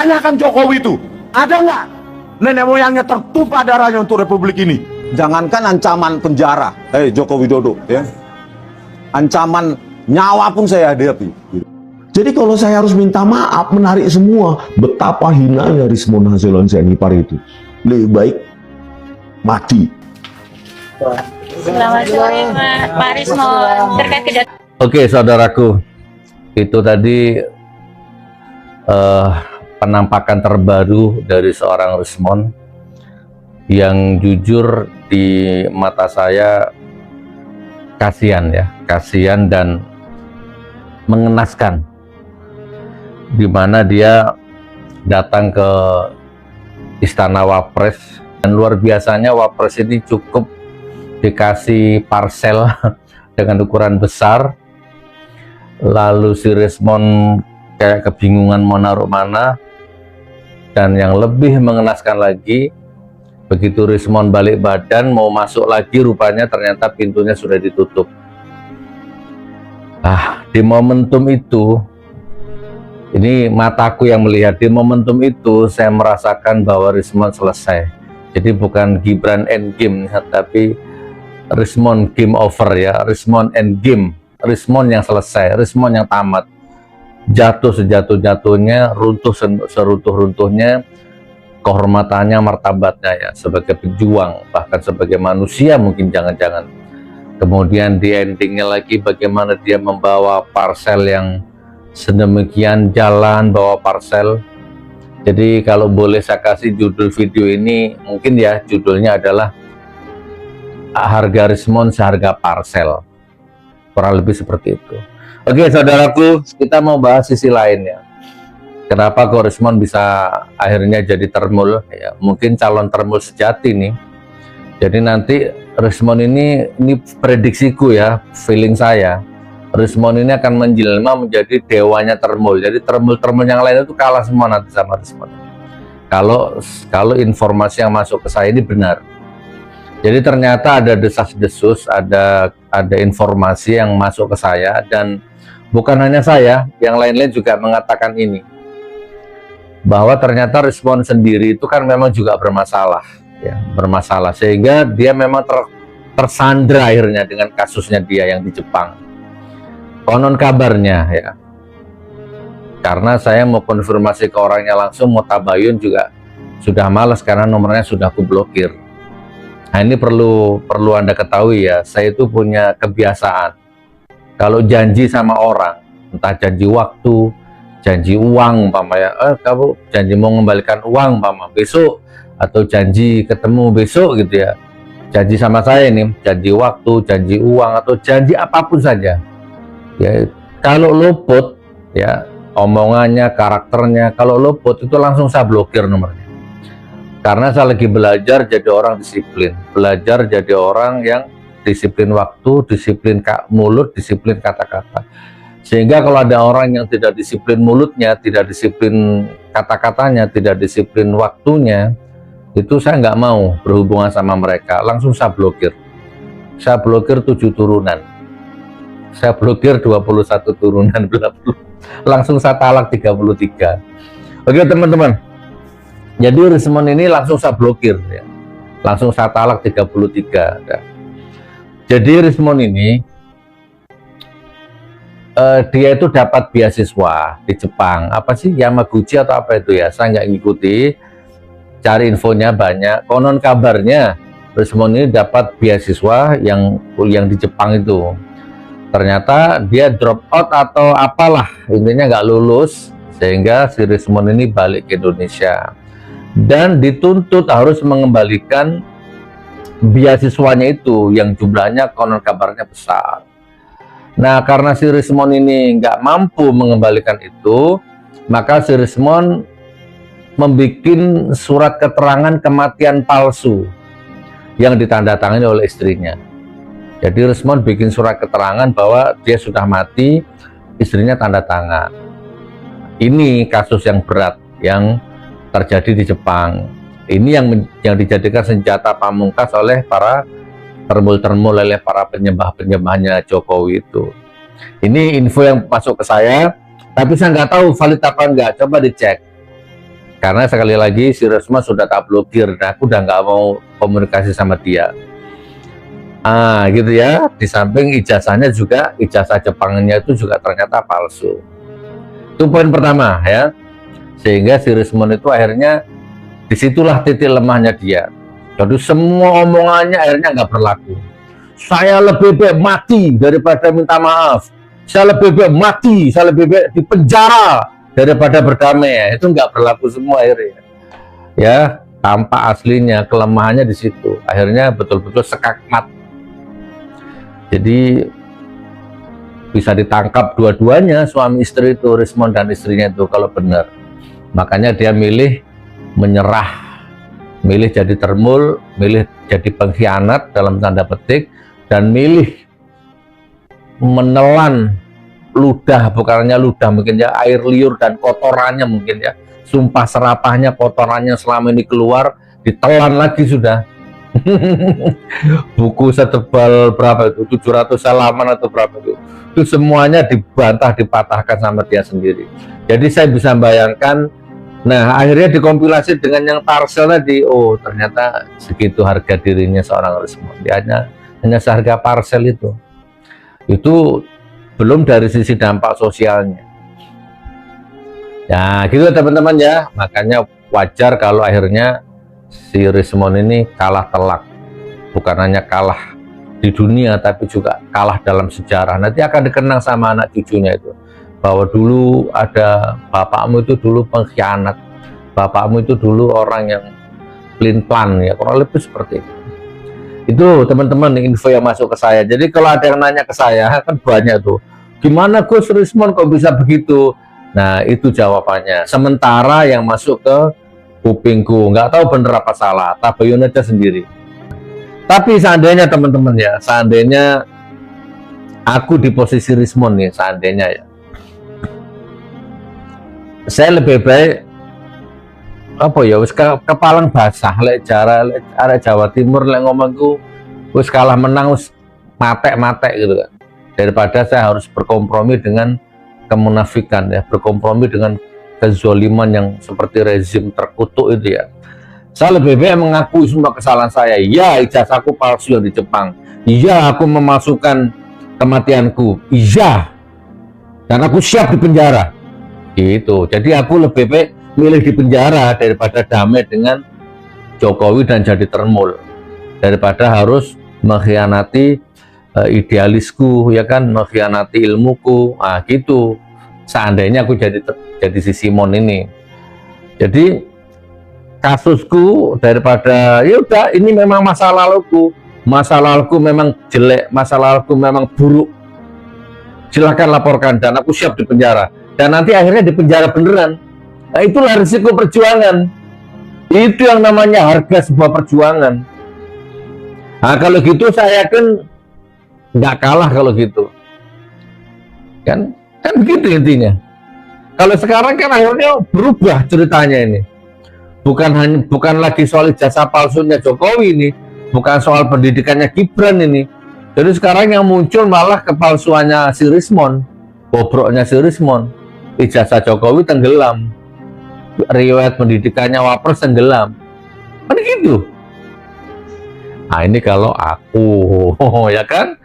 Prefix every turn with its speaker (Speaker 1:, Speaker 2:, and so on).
Speaker 1: Tanyakan Jokowi itu, ada nggak nenek moyangnya tertumpah darahnya untuk republik ini?
Speaker 2: Jangankan ancaman penjara, Joko Widodo, ya, ancaman nyawa pun saya hadapi. Jadi kalau saya harus minta maaf, menarik semua, betapa hinanya Rismon Hasilonsyah itu. Lebih baik mati.
Speaker 3: Selamat sore Pak Rismon, terkait kedatangan.
Speaker 4: Oke, saudaraku, itu tadi penampakan terbaru dari seorang Rismon yang jujur di mata saya kasihan ya, kasihan dan mengenaskan, di mana dia datang ke Istana Wapres dan luar biasanya Wapres ini cukup dikasih parcel dengan ukuran besar, lalu si Rismon kayak kebingungan mau naruh mana. Dan yang lebih mengenaskan lagi, begitu Rismon balik badan mau masuk lagi, rupanya ternyata pintunya sudah ditutup. Di momentum itu, ini mataku yang melihat, di momentum itu saya merasakan bahwa Rismon selesai. Jadi bukan Gibran endgame, tapi Rismon game over ya, Rismon endgame, Rismon yang selesai, Rismon yang tamat, jatuh sejatuh-jatuhnya, runtuh seruntuh-runtuhnya kehormatannya, martabatnya ya, sebagai pejuang, bahkan sebagai manusia mungkin jangan-jangan. Kemudian di endingnya lagi bagaimana dia membawa parcel yang sedemikian, jalan bawa parcel. Jadi kalau boleh saya kasih judul video ini, mungkin ya judulnya adalah harga Rismon seharga parcel, kurang lebih seperti itu. Oke saudaraku, kita mau bahas sisi lainnya. Kenapa kok Rismon bisa akhirnya jadi termul ya, mungkin calon termul sejati nih. Jadi nanti Rismon ini prediksiku ya, feeling saya, Rismon ini akan menjelma menjadi dewanya termul. Jadi termul-termul yang lain itu kalah semua nanti sama Rismon. Kalau informasi yang masuk ke saya ini benar. Jadi ternyata ada desas-desus, ada informasi yang masuk ke saya, dan bukan hanya saya, yang lain-lain juga mengatakan ini, bahwa ternyata Rismon sendiri itu kan memang juga bermasalah, ya, bermasalah sehingga dia memang tersandra akhirnya dengan kasusnya dia yang di Jepang. Konon kabarnya ya, karena saya mau konfirmasi ke orangnya langsung, mau tabayun juga sudah malas karena nomornya sudah aku blokir. Nah ini perlu Anda ketahui ya, saya itu punya kebiasaan kalau janji sama orang, entah janji waktu, janji uang, umpamanya, kamu janji mau mengembalikan uang, umpama besok, atau janji ketemu besok gitu ya, janji sama saya ini, janji waktu, janji uang, atau janji apapun saja, ya kalau luput ya omongannya, karakternya, kalau luput itu langsung saya blokir nomornya. Karena saya lagi belajar jadi orang disiplin, belajar jadi orang yang disiplin waktu, disiplin mulut, disiplin kata-kata. Sehingga kalau ada orang yang tidak disiplin mulutnya, tidak disiplin kata-katanya, tidak disiplin waktunya, itu saya nggak mau berhubungan sama mereka, langsung saya blokir. Saya blokir 7 turunan. Saya blokir 21 turunan, langsung saya talak 33. Oke teman-teman. Jadi Rismon ini langsung saya blokir ya. Langsung saya talak 33 ya. Jadi Rismon ini dia itu dapat beasiswa di Jepang, apa sih, Yamaguchi atau apa itu ya, saya nggak ngikuti, cari infonya banyak. Konon kabarnya Rismon ini dapat beasiswa yang di Jepang itu, ternyata dia drop out atau apalah, intinya nggak lulus, sehingga si Rismon ini balik ke Indonesia dan dituntut harus mengembalikan beasiswanya itu yang jumlahnya konon kabarnya besar. Nah karena si Rismon ini nggak mampu mengembalikan itu, maka si Rismon membuat surat keterangan kematian palsu yang ditandatangani oleh istrinya. Jadi Rismon bikin surat keterangan bahwa dia sudah mati, istrinya tanda tangan. Ini kasus yang berat yang terjadi di Jepang. Ini yang dijadikan senjata pamungkas oleh para termul-termul, oleh para penyembah-penyembahnya Jokowi itu. Ini info yang masuk ke saya, tapi saya nggak tahu valid apa enggak, coba dicek. Karena sekali lagi si Rismon sudah tak blokir, nah aku udah nggak mau komunikasi sama dia. Gitu ya. Di samping ijazahnya juga, ijazah Jepangnya itu juga ternyata palsu. Itu poin pertama ya. Sehingga si Rismon itu akhirnya disitulah titik lemahnya dia. Jadi semua omongannya akhirnya nggak berlaku. Saya lebih baik mati daripada minta maaf. Saya lebih baik mati, saya lebih baik di penjara daripada berdamai. Itu nggak berlaku semua akhirnya. Ya, tampak aslinya, kelemahannya di situ. Akhirnya betul-betul sekakmat. Jadi bisa ditangkap dua-duanya, suami istri itu, Rismon dan istrinya itu kalau benar. Makanya dia milih menyerah, milih jadi termul, milih jadi pengkhianat dalam tanda petik, dan milih menelan ludah, bukan hanya ludah mungkin ya, air liur dan kotorannya mungkin ya, sumpah serapahnya, kotorannya selama ini keluar, ditelan lagi sudah. Buku setebal berapa itu, 700 halaman atau berapa itu semuanya dibantah, dipatahkan sama dia sendiri. Jadi saya bisa bayangkan, nah akhirnya dikompilasi dengan yang Tarsel tadi, oh ternyata segitu harga dirinya seorang Rismon, dia hanya seharga parcel itu belum dari sisi dampak sosialnya. Ya gitu teman-teman ya, makanya wajar kalau akhirnya si Rismon ini kalah telak, bukan hanya kalah di dunia tapi juga kalah dalam sejarah. Nanti akan dikenang sama anak cucunya itu, bahwa dulu ada bapakmu itu dulu pengkhianat, bapakmu itu dulu orang yang pelin-pelan, ya kurang lebih seperti itu. Itu teman-teman info yang masuk ke saya. Jadi kalau ada yang nanya ke saya kan banyak tuh, gimana Gus Rismon kok bisa begitu? Nah itu jawabannya. Sementara yang masuk ke kupingku, nggak tahu bener apa salah, tabayun aja sendiri. Tapi seandainya teman-teman ya, seandainya aku di posisi Rismon nih, seandainya ya, saya lebih baik apa ya, wis kepalang basah lek arek Jawa Timur lek ngomongku wis kalah menang wis matek-matek gitu kan, daripada saya harus berkompromi dengan kemunafikan ya, berkompromi dengan kezoliman yang seperti rezim terkutuk itu ya. Saya lebih baik mengakui semua kesalahan saya. Ya, ijazahku palsu yang di Jepang. Iya, aku memasukkan kematianku. Iya, dan aku siap di penjara. Gitu. Jadi aku lebih baik milih di penjara daripada damai dengan Jokowi dan jadi termul, daripada harus mengkhianati idealisku, ya kan, mengkhianati ilmuku. Gitu. Seandainya aku jadi si Simon ini. Jadi kasusku daripada ya udah, ini memang masa laluku memang jelek, masa laluku memang buruk, silahkan laporkan dan aku siap di penjara, dan nanti akhirnya di penjara beneran. Nah itulah risiko perjuangan, itu yang namanya harga sebuah perjuangan. Nah kalau gitu saya yakin nggak kalah kalau gitu kan begitu intinya. Kalau sekarang kan akhirnya berubah ceritanya ini. Bukan lagi soal ijazah palsunya Jokowi ini, bukan soal pendidikannya Gibran ini. Jadi sekarang yang muncul malah kepalsuannya si Rismon, bobroknya si Rismon. Ijazah Jokowi tenggelam, riwayat pendidikannya Wapres tenggelam, kan gitu. Nah ini kalau aku, ya kan,